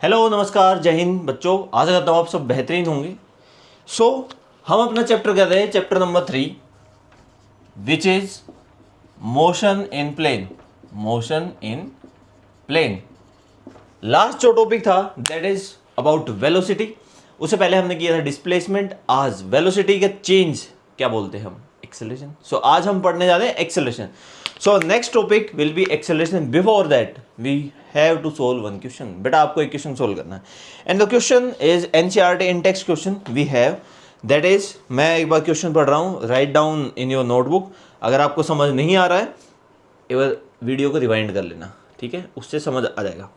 Hello नमस्कार जय हिंद बच्चों, आशा करता हूँ आप सब बेहतरीन होंगे। हम अपना चैप्टर कर रहे हैं, chapter number 3 which is motion in plane. Motion in plane last जो टॉपिक था दैट इज अबाउट वेलोसिटी। उससे पहले हमने किया था डिस्प्लेसमेंट। आज वेलोसिटी का चेंज क्या बोलते हैं हम, एक्सेलरेशन। आज हम पढ़ने जा रहे हैं acceleration. Next topic will be acceleration. Before that we have to solve one question. बेटा आपको एक क्वेश्चन सोल्व करना है and the question is NCERT in text question we have that is, मैं एक बार क्वेश्चन पढ़ रहा हूँ, write down in your notebook. अगर आपको समझ नहीं आ रहा है एक बार वीडियो को रिवाइंड कर लेना, ठीक है, उससे समझ आ जाएगा।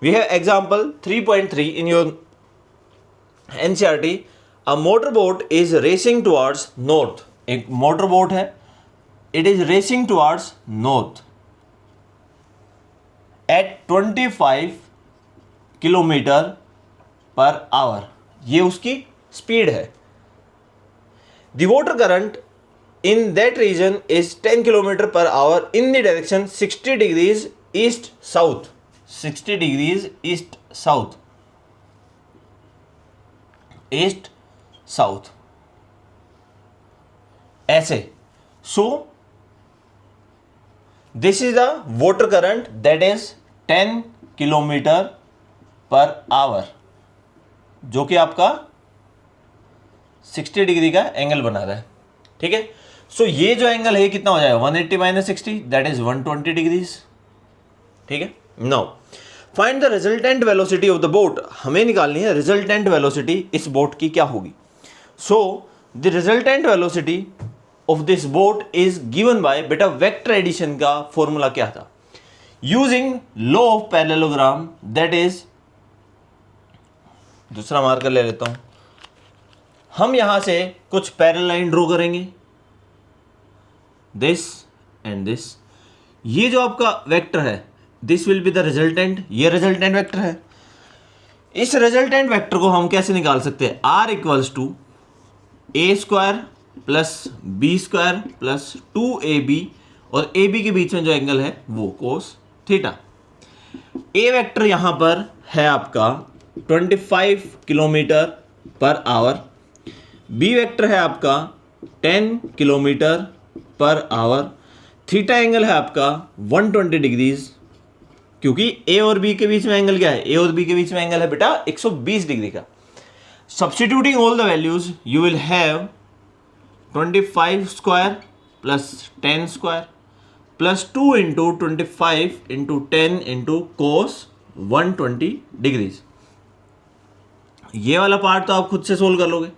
We have example 3.3 in your NCERT. A motor boat is racing towards north. एक मोटर बोट है, it is racing towards north at 25 kilometre per hour. ये उसकी स्पीड है। The water current in that region is 10 kilometer per hour in the direction 60 degrees east south. 60 degrees east south. East south. ऐसे. So this is the water current that is 10 kilometer per hour, जो कि आपका 60 degree का angle बना रहा है, ठीक है। ये जो एंगल है कितना हो जाएगा 180 माइनस 60 दैट इज 120 डिग्रीज, ठीक है। Now find the resultant velocity of the boat. हमें निकालनी है रिजल्टेंट वेलोसिटी इस बोट की क्या होगी। The resultant velocity of this boat is given bye, बेटा वेक्टर एडिशन का फॉर्मूला क्या था, using law of parallelogram, that is, दूसरा मार्कर ले लेता हूं। हम यहां से कुछ पैरेलल लाइन ड्रॉ करेंगे, दिस एंड दिस। ये जो आपका वेक्टर है this will be the resultant, ये रिजल्टेंट वेक्टर है। इस रिजल्टेंट वेक्टर को हम कैसे निकाल सकते हैं, R equals to A square plus B square plus 2ab, और ए बी के बीच में जो एंगल है वो कोस थीटा। ए वेक्टर यहां पर है आपका 25 kilometre per our, B vector है आपका 10 kilometre per our, theta angle है आपका 120 डिग्रीज, क्योंकि ए और बी के बीच में एंगल क्या है, ए और बी के बीच में एंगल है बेटा 120 डिग्री का। Substituting all the values you will have 25 square plus 10 square plus 2 into 25 into 10 into cos 120 degrees. ये वाला पार्ट तो आप खुद से सोल्व कर लोगे।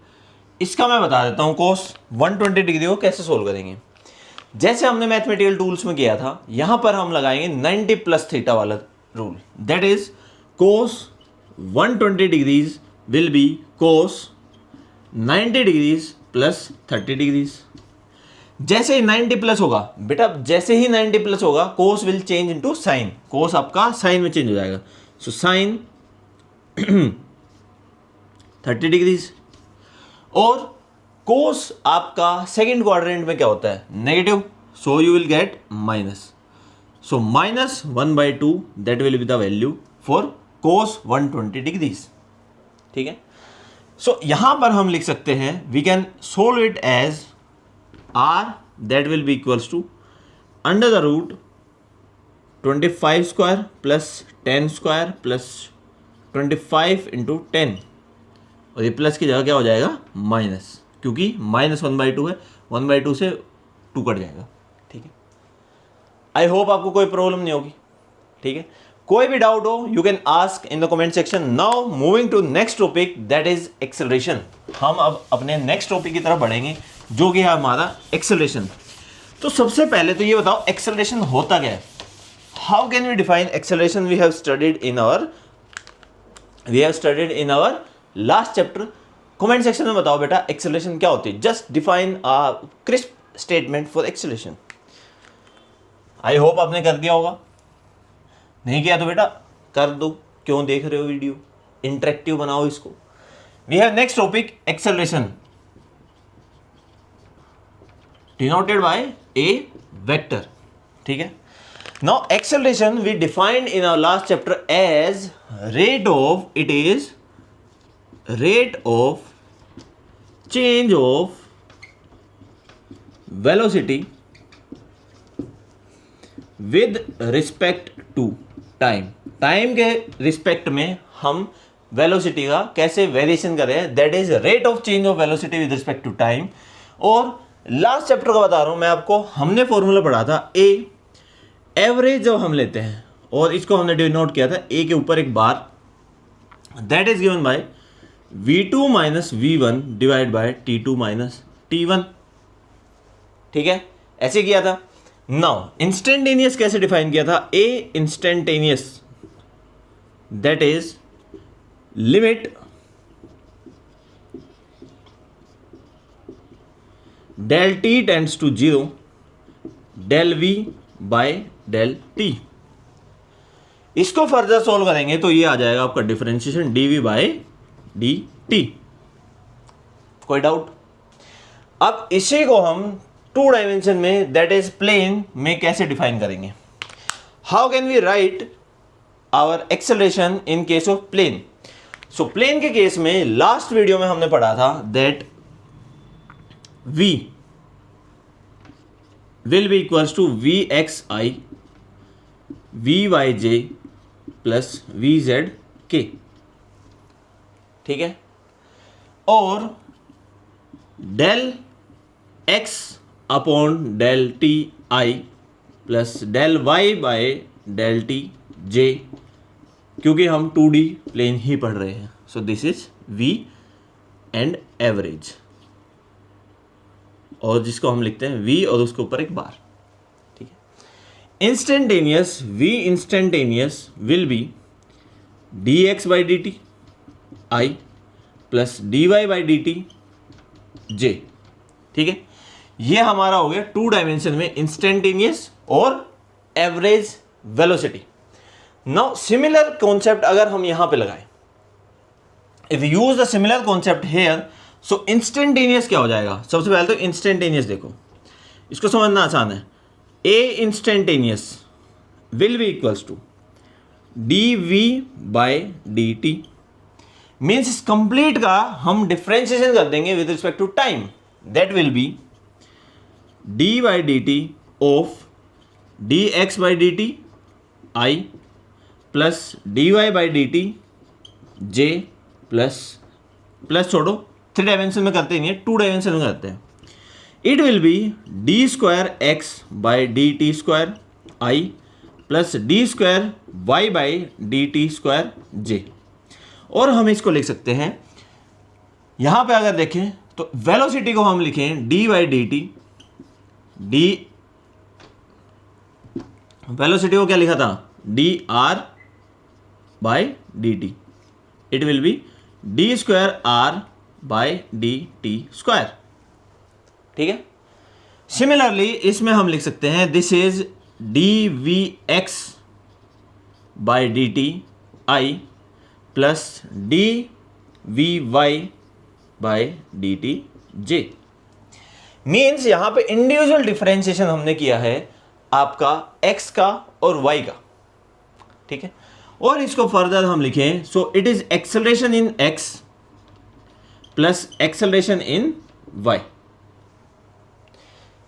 इसका मैं बता देता हूं कोस 120 डिग्री को कैसे सोल्व करेंगे। जैसे हमने मैथमेटिकल टूल्स में किया था, यहां पर हम लगाएंगे 90 प्लस थीटा वाला rule, that is cos 120 degrees will be cos 90 degrees plus 30 degrees. जैसे ही 90 प्लस होगा बेटा, जैसे ही 90 प्लस होगा कोस विल चेंज इनटू साइन, कोस आपका साइन में चेंज हो जाएगा। साइन 30 डिग्रीज, और कोस आपका सेकेंड क्वाड्रेंट में क्या होता है, negative, so you will get minus. Minus 1/2 that will be the value for cos 120 degrees, ठीक है। यहां पर हम लिख सकते हैं, we can solve it as R that will be equals to under the root 25 square plus 10 square plus 25 into 10, और ये प्लस की जगह क्या हो जाएगा माइनस, क्योंकि माइनस 1/2 है, 1/2 से 2 कट जाएगा, ठीक है। आई होप आपको कोई प्रॉब्लम नहीं होगी, ठीक है। कोई भी डाउट हो you can ask in the comment section. Now moving to next topic that is acceleration. हम अब अपने नेक्स्ट टॉपिक की तरफ बढ़ेंगे जो कि है हमारा एक्सेलरेशन। सबसे पहले तो ये बताओ एक्सेलरेशन होता क्या है, how can we define acceleration. We have studied in our last chapter. Comment section में बताओ बेटा एक्सेलरेशन क्या होती है, just define a crisp statement for acceleration. I hope आपने कर दिया होगा, नहीं किया तो बेटा कर दो, क्यों देख रहे हो वीडियो, इंटरेक्टिव बनाओ इसको। We have next topic acceleration denoted by a vector, ठीक है। Now acceleration we defined in our last chapter as rate of change of velocity with respect to time. Time के रिस्पेक्ट में हम velocity का कैसे variation कर रहे हैं, that is rate of change of velocity with respect to time. और last chapter का बता रहा हूं मैं आपको, हमने फॉर्मूला पढ़ा था ए एवरेज जब हम लेते हैं और इसको हमने डिनोट किया था ए के ऊपर एक बार, that is given by v2 minus v1 divide by t2 minus t1। ठीक है, ऐसे किया था। नाउ इंस्टेंटेनियस कैसे डिफाइन किया था, A instantaneous that is limit del t tends to 0 del v by del t। इसको फर्दर सॉल्व करेंगे तो ये आ जाएगा आपका डिफरेंशिएशन dv बाय dt। कोई डाउट? अब इसी को हम 2 डायमेंशन में दैट इज प्लेन में कैसे डिफाइन करेंगे। How can we write our acceleration in case of plane. So plane के केस में लास्ट वीडियो में हमने पढ़ा था that v will be equals to vxi vyj plus vzk। ठीक है, और del x upon del T I plus del y by del T J, क्योंकि हम 2D प्लेन ही पढ़ रहे हैं। So this is v and average, और जिसको हम लिखते हैं v और उसके ऊपर एक बार। ठीक है, instantaneous v instantaneous will be dx by D T I plus dy by D T J. ठीक है, ये हमारा हो गया 2 डायमेंशन में इंस्टेंटेनियस और average velocity. Now similar concept अगर हम यहां पे लगाएं, if use the similar concept here, so instantaneous क्या हो जाएगा। सबसे पहले तो इंस्टेंटेनियस देखो, इसको समझना आसान है। A instantaneous will be equals to D V by D T, means इस कंप्लीट का हम डिफ्रेंशिएशन कर देंगे with respect to time, that will be D by D T of D X by D T I plus D Y by D T J plus plus छोड़ो 3 dimension में करते नहीं है, 2 डायमेंशन में करते हैं। It will be D square X by D T square I plus D square Y by D T square J. और हम इसको लिख सकते हैं, यहां पे अगर देखें तो वेलोसिटी को हम लिखें D by D T, D velocity को क्या लिखा था, D R by D T, it will be D square R by D T square. ठीक है, सिमिलरली इसमें हम लिख सकते हैं this is D V X by D T I plus D V Y by D T J. Means यहां पे individual differentiation हमने किया है आपका x का और y का। ठीक है, और इसको फर्दर हम लिखें, so it is acceleration in x plus acceleration in y.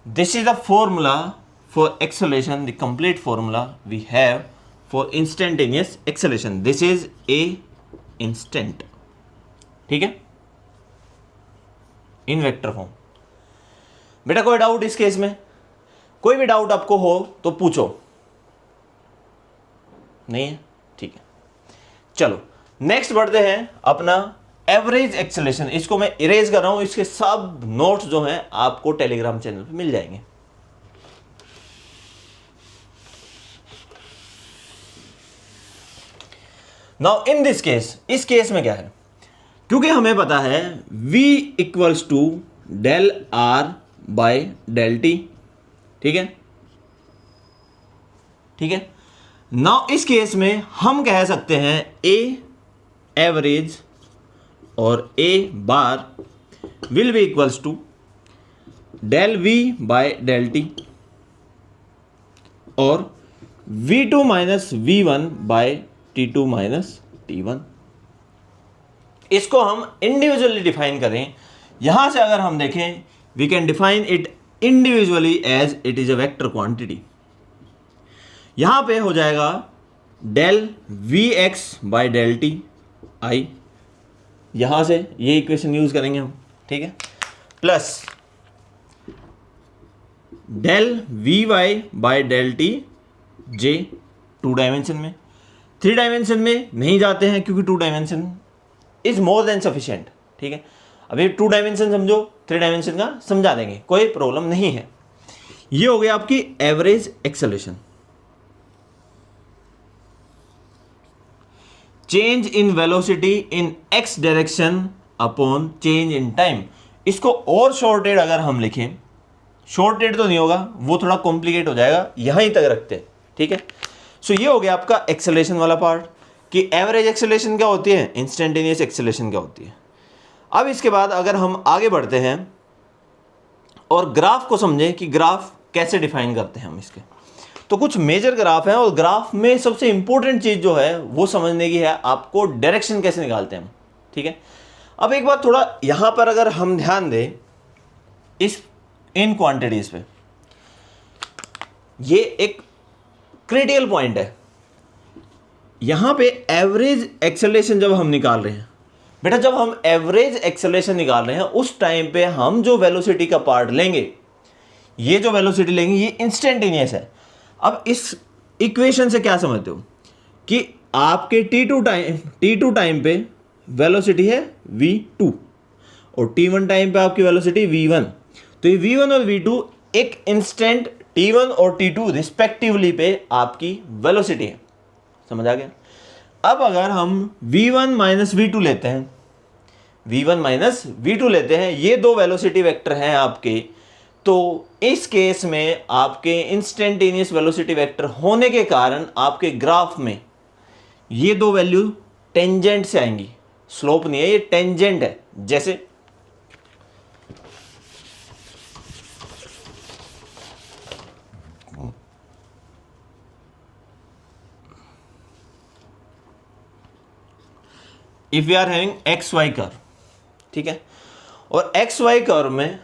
This is the formula for acceleration, the complete formula we have for instantaneous acceleration. This is a instant. ठीक है, इन वेक्टर फॉर्म। बेटा कोई doubt इस case में? कोई भी doubt आपको हो तो पूछो। नहीं है? ठीक है, चलो नेक्स्ट बढ़ते हैं अपना एवरेज एक्सेलरेशन। इसको मैं इरेज कर रहा हूं, इसके सब नोट्स जो हैं आपको टेलीग्राम चैनल पे मिल जाएंगे। नाउ इन दिस केस, इस केस में क्या है, क्योंकि हमें पता है v equals to del R by del T. ठीक है, ठीक है। नाउ इस केस में हम कह सकते हैं ए एवरेज और A bar will be equals to del V by del T, और v2 minus v1 bye t2 minus t1। इसको हम इंडिविजुअली डिफाइन करें, यहां से अगर हम देखें, we can define it individually as it is a vector quantity. यहां पे हो जाएगा del V X by del T I, यहां से ये इक्वेशन यूज करेंगे हम, ठीक है, plus del V Y by del T J 2 dimension में। 3 डायमेंशन में नहीं जाते हैं क्योंकि 2 dimension is more than sufficient, ठीक है। अभी 2 डायमेंशन समझो, 3 डायमेंशन का समझा देंगे, कोई प्रॉब्लम नहीं है। ये हो गया आपकी average acceleration. Change in velocity in x direction upon change in time. इसको और शॉर्टेड अगर हम लिखें, शॉर्टेड तो नहीं होगा, वो थोड़ा कॉम्प्लिकेट हो जाएगा, यहीं तक रखते हैं, ठीक है। सो ये हो गया आपका एक्सेलरेशन वाला पार्ट कि एवरेज एक्सेलरेशन क्या होती है, इंस्टेंटेनियस एक्सेलरेशन क्या होती है। अब इसके बाद अगर हम आगे बढ़ते हैं और ग्राफ को समझें कि ग्राफ कैसे डिफाइन करते हैं हम इसके, तो कुछ मेजर ग्राफ हैं और ग्राफ में सबसे इंपॉर्टेंट चीज जो है वो समझने की है, आपको डायरेक्शन कैसे निकालते हैं हम, ठीक है। अब एक बात थोड़ा यहां पर अगर हम ध्यान दें इस इन क्वांटिटीज पे, ये एक क्रिटिकल पॉइंट है। यहां पे एवरेज एक्सेलरेशन जब हम निकाल रहे हैं बेटा, जब हम एवरेज एक्सेलरेशन निकाल रहे हैं उस टाइम पे हम जो वेलोसिटी का पार्ट लेंगे, ये जो वेलोसिटी लेंगे ये इंस्टेंटेनियस है। अब इस इक्वेशन से क्या समझते हो कि आपके t2 टाइम पे वेलोसिटी है v2 और t1 टाइम पे आपकी वेलोसिटी v1। तो ये v1 और v2 एक इंस्टेंट t1 और t2 रिस्पेक्टिवली पे आपकी वेलोसिटी है, समझ आ गया। अब अगर हम v1 माइनस v2 लेते हैं, v1 माइनस v2 लेते हैं, ये दो वेलोसिटी वेक्टर हैं आपके, तो इस केस में आपके इंस्टेंटेनियस वेलोसिटी वेक्टर होने के कारण आपके ग्राफ में ये दो वैल्यू टेंजेंट से आएंगी, स्लोप नहीं है, ये टेंजेंट है। जैसे if we are having X Y curve, ठीक है, और एक्स वाई कर्व में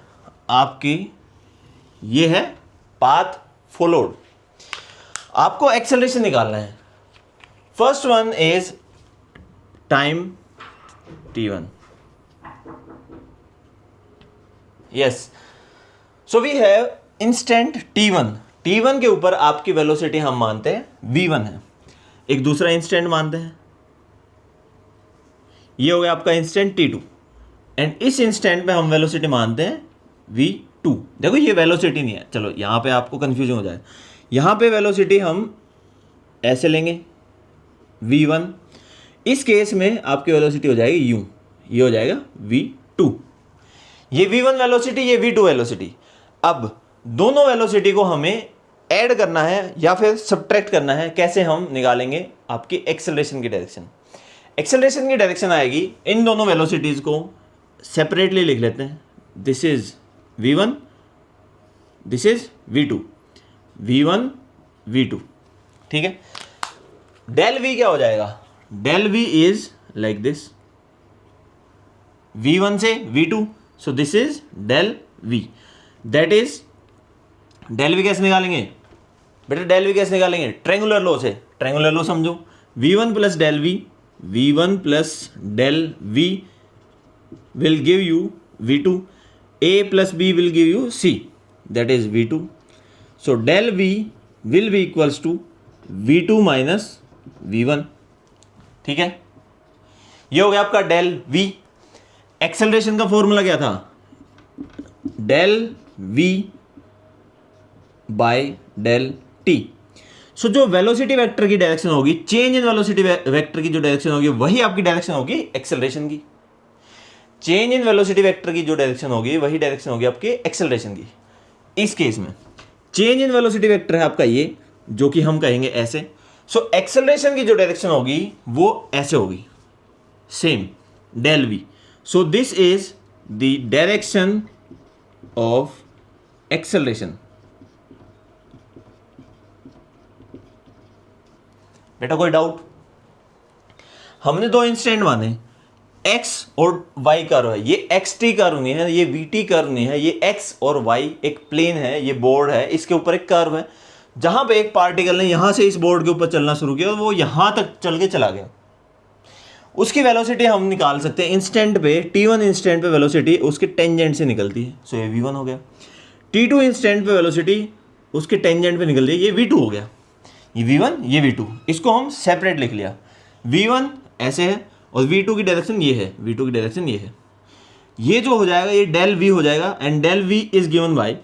आपकी ये है पाथ फॉलोड, आपको एक्सेलरेशन निकालना है। First one is time t1, yes. So we have instant t1 के ऊपर आपकी वेलोसिटी हम मानते हैं v1 है, एक दूसरा इंस्टेंट मानते हैं, ये हो गया आपका इंस्टेंट t2, एंड इस इंस्टेंट पे हम वेलोसिटी मानते हैं v2। देखो ये वेलोसिटी नहीं है, चलो यहां पे आपको कंफ्यूजन हो जाए, यहां पे वेलोसिटी हम ऐसे लेंगे v1, इस केस में आपकी वेलोसिटी हो जाएगी u, ये हो जाएगा v2, ये v1 वेलोसिटी, ये v2 वेलोसिटी। अब दोनों वेलोसिटी को हमें ऐड करना है या फिर सब्ट्रैक्ट करना है, कैसे हम निकालेंगे आपकी एक्सेलरेशन की डायरेक्शन। एक्सेलरेशन की डायरेक्शन आएगी, इन दोनों वेलोसिटीज को सेपरेटली लिख लेते हैं, this is v1, this is v2, v1 v2, ठीक है। डेल v क्या हो जाएगा, del v is like this, v1 से v2, so this is del v, that is del v कैसे निकालेंगे बेटा, डेल v कैसे निकालेंगे, ट्रायंगुलर लॉ से, ट्रायंगुलर लॉ समझो, v1 plus del v, v1 plus del v will give you v2, a plus b will give you c, that is v2, so del v will be equals to v2 minus v1, ठीक है। ये हो गया आपका del v। Acceleration का formula क्या था, del v by del t। So जो वेलोसिटी वेक्टर की डायरेक्शन होगी, चेंज इन वेलोसिटी वेक्टर की जो डायरेक्शन होगी वही आपकी डायरेक्शन होगी एक्सेलरेशन की। चेंज इन वेलोसिटी वेक्टर की जो डायरेक्शन होगी वही डायरेक्शन होगी आपकी एक्सेलरेशन की। इस केस में चेंज इन वेलोसिटी वेक्टर है आपका ये, जो कि हम कहेंगे ऐसे, सो एक्सेलरेशन की जो डायरेक्शन होगी वो ऐसे होगी, same del V. So this is the direction of acceleration, बेटा कोई डाउट? हमने दो इंस्टेंट माने, x और y कर्व है, ये xt कर्व नहीं है, ये vt कर्व नहीं है, ये x और y एक प्लेन है, ये बोर्ड है, इसके ऊपर एक कर्व है, जहां पे एक पार्टिकल ने यहां से इस बोर्ड के ऊपर चलना शुरू किया और वो यहां तक चल के चला गया, उसकी वेलोसिटी हम निकाल सकते हैं इंस्टेंट पे, t1 इंस्टेंट पे वेलोसिटी उसके टेंजेंट से निकलती है, सो ये v1 हो गया। t2 इंस्टेंट पे वेलोसिटी उसके टेंजेंट पे निकलती है, ये v2 हो गया। ये v1 ये v2, इसको हम सेपरेट लिख लिया, v1 ऐसे है और v2 की डायरेक्शन ये है, v2 की डायरेक्शन ये है। ये जो हो जाएगा ये डेल v हो जाएगा and del v is given by,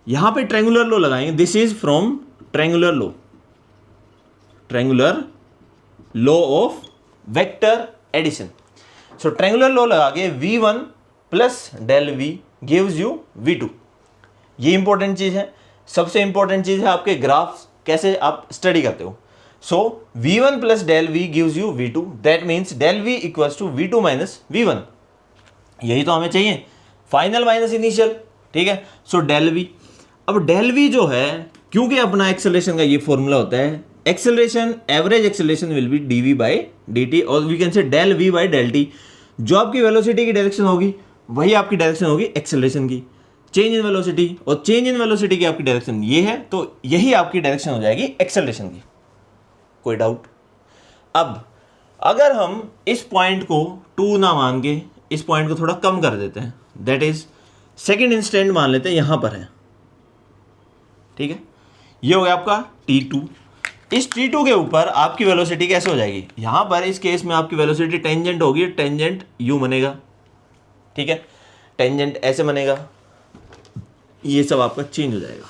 यहां पे ट्रायंगुलर लॉ लगाएंगे, this is from triangular law of vector addition. So triangular law लगा के v1 plus del v gives you v2। ये इंपॉर्टेंट चीज है, सबसे इंपॉर्टेंट चीज है आपके ग्राफ कैसे आप स्टडी करते हो। So v1 plus del v gives you v2, that means del v equals to v2 minus v1। यही तो हमें चाहिए, फाइनल माइनस इनिशियल, ठीक है। सो डेल v, अब डेल v जो है, क्योंकि अपना एक्सेलरेशन का ये फॉर्मूला होता है, acceleration average acceleration will be dv by dt और we can say del v by del t। जो आपकी वेलोसिटी की डायरेक्शन होगी वही आपकी डायरेक्शन होगी एक्सेलरेशन की, चेंज इन वेलोसिटी, और चेंज इन वेलोसिटी की आपकी डायरेक्शन ये है, तो यही आपकी डायरेक्शन हो जाएगी एक्सेलरेशन की। कोई डाउट? अब अगर हम इस पॉइंट को 2 ना मान के इस पॉइंट को थोड़ा कम कर देते हैं, दैट इज सेकेंड इंस्टेंट मान लेते हैं यहां पर है, ठीक है। ये हो गया आपका t2। इस t2 के ऊपर आपकी वेलोसिटी कैसे हो जाएगी, यहां पर इस केस में आपकी वेलोसिटी टेंजेंट होगी, टेंजेंट u बनेगा, ठीक है, टेंजेंट ऐसे बनेगा, ये सब आपका चेंज हो जाएगा।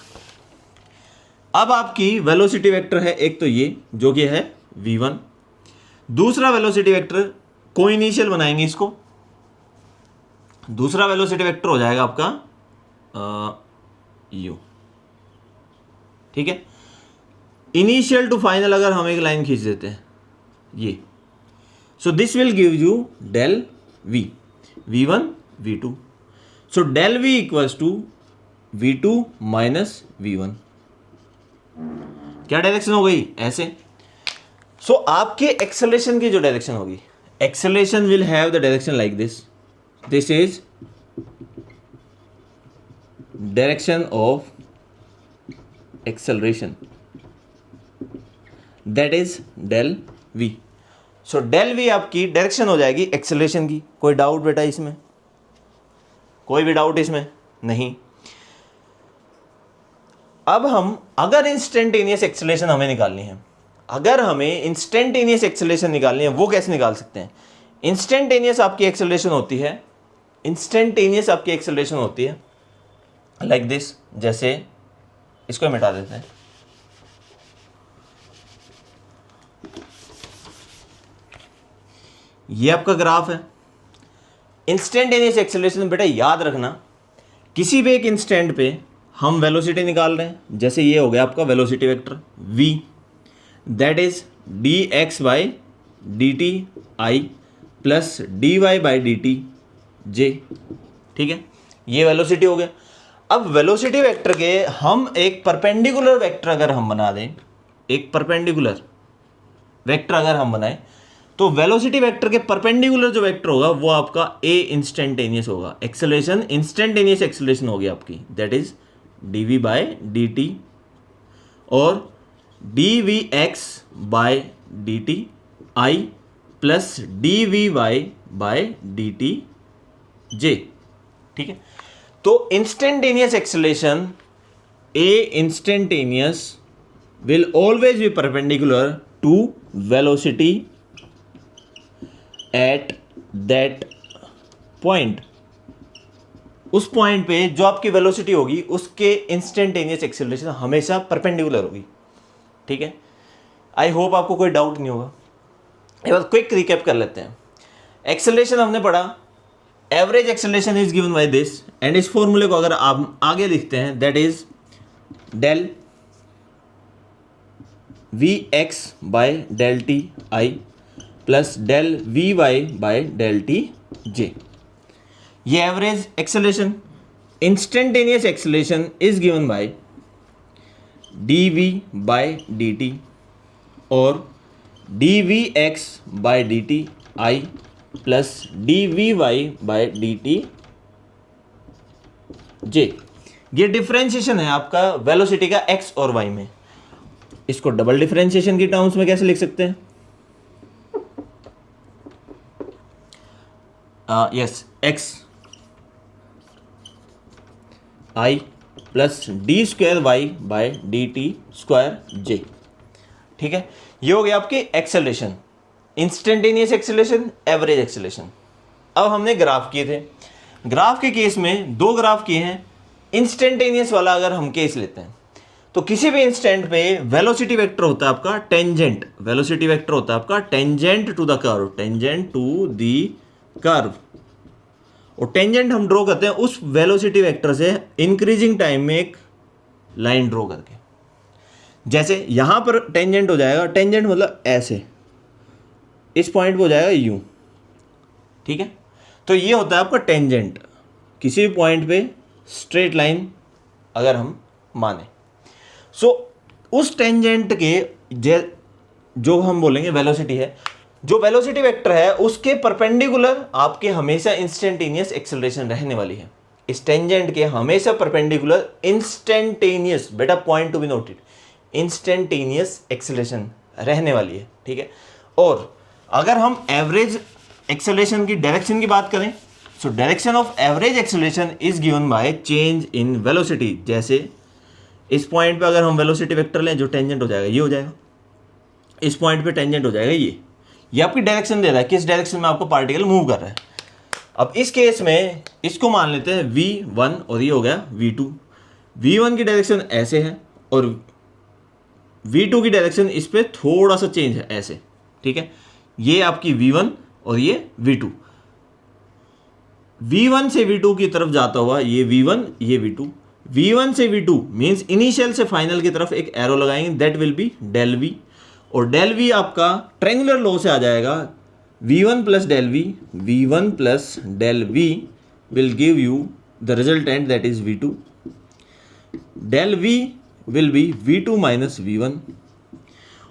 अब आपकी वेलोसिटी वेक्टर है एक तो ये जो कि है v1, दूसरा वेलोसिटी वेक्टर को इनिशियल बनाएंगे इसको, दूसरा वेलोसिटी वेक्टर हो जाएगा आपका u, ठीक है। इनिशियल टू फाइनल अगर हम एक लाइन खींच देते हैं ये, so this will give you del v, v1 v2, so del v equals to v2 minus v1। क्या डायरेक्शन हो गई ऐसे। सो आपके एक्सेलरेशन की जो डायरेक्शन होगी, acceleration will have the direction like this, this is direction of acceleration, that is del v। So del v आपकी direction हो जाएगी एक्सेलरेशन की। कोई डाउट बेटा इसमें? कोई भी डाउट इसमें नहीं। अब हम अगर इंस्टेंटेनियस एक्सेलरेशन हमें निकालनी है, अगर हमें इंस्टेंटेनियस एक्सेलरेशन निकालनी है, वो कैसे निकाल सकते हैं। इंस्टेंटेनियस आपकी एक्सेलरेशन होती है, इंस्टेंटेनियस आपकी एक्सेलरेशन होती है लाइक दिस, जैसे इसको मिटा देते हैं, ये आपका ग्राफ है। इंस्टेंटेनियस एक्सेलरेशन बेटा याद रखना, किसी भी एक इंस्टेंट पे हम वेलोसिटी निकाल रहे हैं, जैसे ये हो गया आपका velocity vector v, that is dx by D T I plus D Y by D T J, ठीक है, ये वेलोसिटी हो गया। अब वेलोसिटी वेक्टर के हम एक परपेंडिकुलर वेक्टर अगर हम बना दें, एक परपेंडिकुलर वेक्टर अगर हम बनाएं, तो वेलोसिटी वेक्टर के परपेंडिकुलर जो वेक्टर होगा वो आपका a इंस्टेंटेनियस होगा, एक्सेलरेशन इंस्टेंटेनियस एक्सेलरेशन होगी आपकी, that is dv by dt और dvx by dt i plus dvy by dt j, ठीक है। तो instantaneous acceleration a instantaneous will always be perpendicular to velocity at that point. उस point पे जो आपकी वेलोसिटी होगी उसके इंस्टेंटेनियस एक्सेलरेशन हमेशा परपेंडिकुलर होगी, ठीक है। आई होप आपको कोई डाउट नहीं होगा। एक बार क्विक रिकैप कर लेते हैं। एक्सेलरेशन हमने पढ़ा, average acceleration is given by this, and इस फॉर्मूले को अगर आप आगे लिखते हैं, that is del V X by del T I plus del V Y by del T J. ये average acceleration. Instantaneous acceleration is given by D V by D T और D V X by D T I plus D V Y by D T J. ये differentiation है आपका velocity का x और Y में। इसको double differentiation की terms में कैसे लिख सकते हैं? Yes, X I plus D square Y by D T square J. ठीक है, ये हो गया आपकी acceleration, instantaneous acceleration, average acceleration. अब हमने ग्राफ किए थे। ग्राफ के केस में दो ग्राफ किए हैं। इंस्टेंटेनियस वाला अगर हम केस लेते हैं तो किसी भी इंस्टेंट पे वेलोसिटी वेक्टर होता है आपका टेंजेंट, वेलोसिटी वेक्टर होता है आपका tangent to the curve, tangent to the curve. और टेंजेंट हम ड्रॉ करते हैं उस वेलोसिटी वेक्टर से इंक्रीजिंग टाइम में एक लाइन ड्रॉ करके। जैसे यहां पर टेंजेंट हो जाएगा, टेंजेंट मतलब ऐसे, इस पॉइंट पे हो जाएगा यूं। ठीक है, तो ये होता है आपका टेंजेंट, किसी भी पॉइंट पे स्ट्रेट लाइन अगर हम माने। सो उस टेंजेंट के जो हम बोलेंगे वेलोसिटी है, जो वेलोसिटी वेक्टर है उसके परपेंडिकुलर आपके हमेशा इंस्टेंटेनियस एक्सेलरेशन रहने वाली है। इस टेंजेंट के हमेशा परपेंडिकुलर इंस्टेंटेनियस, बेटा point to be noted, instantaneous acceleration रहने वाली है। ठीक है, और अगर हम एवरेज एक्सेलरेशन की डायरेक्शन की बात करें, so direction of average acceleration is given by change in velocity. जैसे इस पॉइंट पे अगर हम वेलोसिटी वेक्टर लें, जो टेंजेंट हो जाएगा ये हो जाएगा, इस पॉइंट पे टेंजेंट हो जाएगा ये आपकी डायरेक्शन दे रहा है, किस डायरेक्शन में आपको पार्टिकल मूव कर रहा है। अब इस केस में इसको मान लेते हैं v1 और ये हो गया v2। v1 की डायरेक्शन ऐसे है और v2 की डायरेक्शन इस पे थोड़ा सा चेंज है ऐसे। ठीक है, ये आपकी v1 और ये v2, v1 से v2 की तरफ जाता हुआ ये v1 ये v2, v1 से v2 मींस इनिशियल से फाइनल की तरफ एक एरो लगाएंगे, that will be del v। और डेल वी आपका ट्रायंगुलर लॉ से आ जाएगा v1 plus del v, v1 plus del v will give you the resultant that is v2। Del v will be v2 minus v1।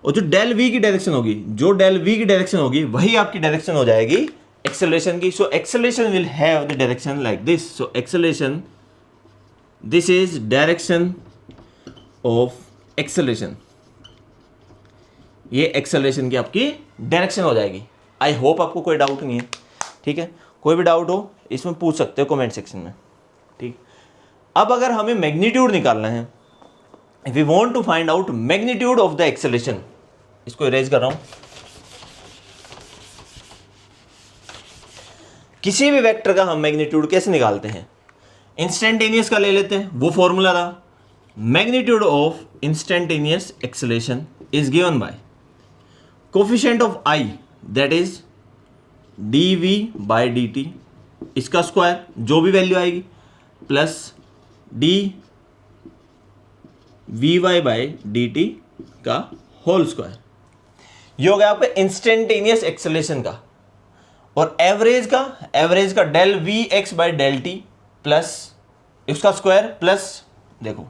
और जो del v की direction होगी, जो डेल v की डायरेक्शन होगी वही आपकी डायरेक्शन हो जाएगी एक्सेलरेशन की। So acceleration will have the direction like this. So acceleration, this is direction of acceleration, ये एक्सेलरेशन की आपकी डायरेक्शन हो जाएगी। आई होप आपको कोई डाउट नहीं है। ठीक है, कोई भी डाउट हो इसमें पूछ सकते हो कमेंट सेक्शन में। ठीक, अब अगर हमें मैग्नीट्यूड निकालना है, if we want to find out magnitude of the acceleration, इसको इरेज कर रहा हूं। किसी भी वेक्टर का हम मैग्नीट्यूड कैसे निकालते हैं? इंस्टेंटेनियस का ले लेते हैं, वो फॉर्मूला था magnitude of instantaneous acceleration is given by coefficient of I, that is D V by D T, इसका स्क्वायर जो भी वैल्यू आएगी, plus D V Y by D T का होल स्क्वायर। ये हो गया आपका इंस्टेंटेनियस एक्सेलरेशन का। और एवरेज का del V X by del T plus इसका स्क्वायर प्लस, देखो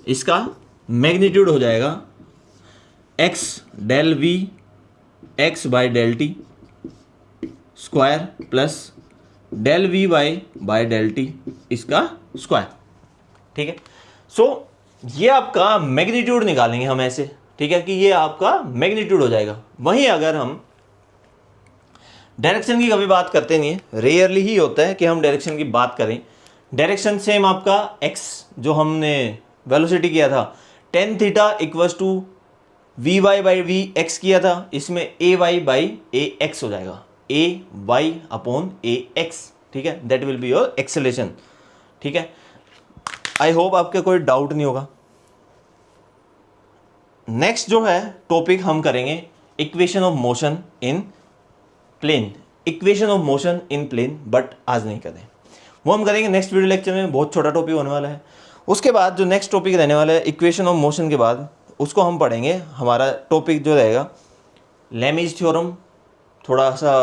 इसका मैग्नीट्यूड हो जाएगा X del V X by del T square plus del V Y by del T इसका स्क्वायर। ठीक है, सो ये आपका मैग्नीट्यूड निकालेंगे हम ऐसे। ठीक है, कि ये आपका मैग्नीट्यूड हो जाएगा। वहीं अगर हम डायरेक्शन की कभी बात करते नहीं है, रेयरली ही होता है कि हम डायरेक्शन की बात करें। डायरेक्शन सेम आपका एक्स जो हमने वेलोसिटी किया था tan theta equals to V Y by V X किया था, इसमें A Y by A X हो जाएगा, A Y upon A X. ठीक है, that will be your acceleration. ठीक है, आई होप आपके कोई डाउट नहीं होगा। नेक्स्ट जो है टॉपिक हम करेंगे equation of motion in plane, equation of motion in plane, but आज नहीं करें, वो हम करेंगे नेक्स्ट वीडियो लेक्चर में। बहुत छोटा टॉपिक होने वाला है। उसके बाद जो नेक्स्ट टॉपिक रहने वाला है इक्वेशन ऑफ मोशन के बाद, उसको हम पढ़ेंगे। हमारा टॉपिक जो रहेगा लेमीज थ्योरम, थोड़ा सा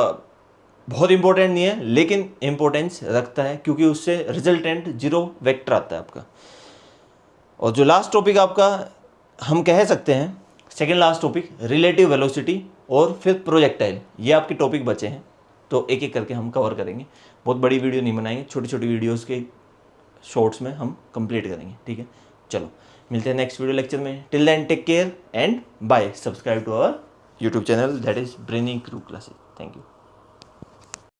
बहुत इंपॉर्टेंट नहीं है लेकिन इंपॉर्टेंस रखता है क्योंकि उससे रिजल्टेंट जीरो वेक्टर आता है आपका। और जो लास्ट टॉपिक आपका हम कह सकते हैं second last topic relative velocity और फिर प्रोजेक्टाइल, ये आपके टॉपिक बचे हैं, तो एक एक करके हम कवर करेंगे। बहुत बड़ी वीडियो नहीं बनाएंगे, छोटी छोटी वीडियोस के शॉर्ट्स में हम कंप्लीट करेंगे, ठीक है। चलो मिलते हैं नेक्स्ट वीडियो लेक्चर में। Till then take care and bye. Subscribe to our YouTube channel that is brainy crew classes. Thank you.